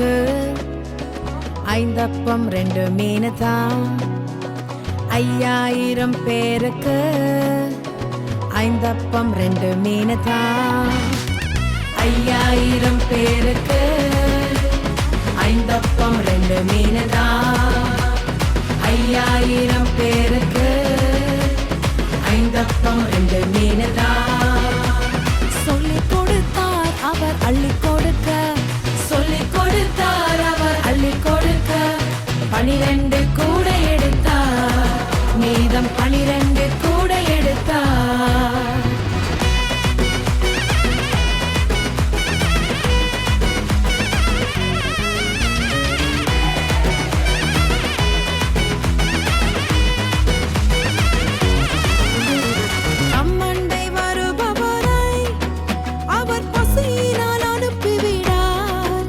பேருக்கு 5 அப்பம் 2 மீன் தான். 5000 பேருக்கு 5 அப்பம் 2 மீன் தான். 5000 பேருக்கு 5 அப்பம் 2 மீன் தான். 5000 பேருக்கு 5 அப்பம் 2 மீன் தான். சொல்லிக் கொடுத்தார் அவர் அள்ளிக் கொடுக்க, சொல்லிக் கொடுத்தார் அவர் அள்ளிக் கொடுக்க. 12 கூட எடுத்தார், மீதம் 12 கூட எடுத்தார். அம்மண்டை வருபவரை அவர் பசியினால் அனுப்பிவிடார்.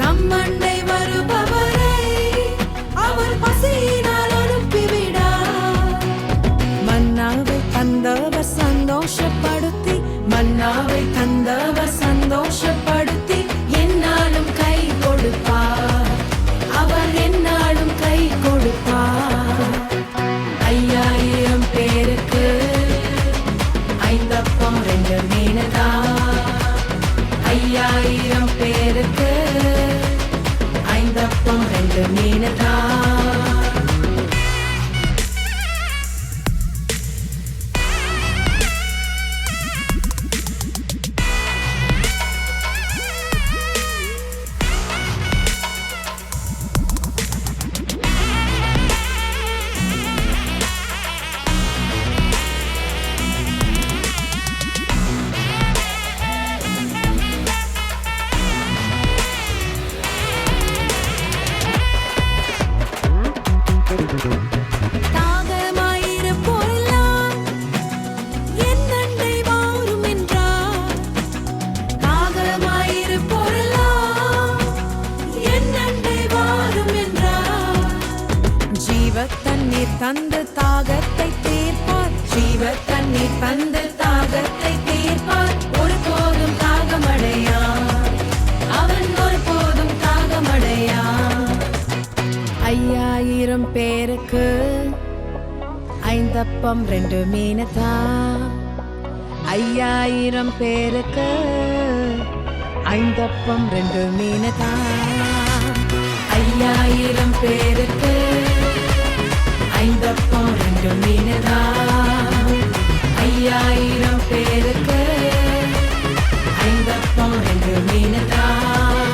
தம்மண்டை வருபவரை அவர் பசியினால் அனுப்பிவிடார். மன்னாவை தந்தவர் சந்தோஷப்படுத்தி, மன்னாவை தந்தவர் சந்தோஷப்படுத்தி என்னாலும் கை கொடுப்பார், அவர் என்னாலும் கை கொடுப்பார். 5000 பேருக்கு 5 அப்பம் 2 மீன் தான். 5000 பேருக்கு 5 அப்பம் 2 மீன் தான். தாகமாயிருப்போரெல்லாம் என் அண்டை வாரும் என்றார். தாகமாயிருப்போரெல்லாம் என் அண்டை வாரும் என்றார். ஜீவத் தண்ணீர் தந்து தாகத்தை தீர்ப்பார், ஜீவத் தண்ணீர் தந்து தாகத்தை தீர்ப்பார். ஒருபோதும் தாகமடையார், அவன் ஒருபோதும் தாகமடையார். 5000 பேருக்கு 5 அப்பம் 2 மீன் தான். 5000 பேருக்கு 5 அப்பம் 2 மீன் தான். 5000 பேருக்கு 5 அப்பம் 2 மீன் தான். 5000 பேருக்கு 5 அப்பம் 2 மீன் தான்.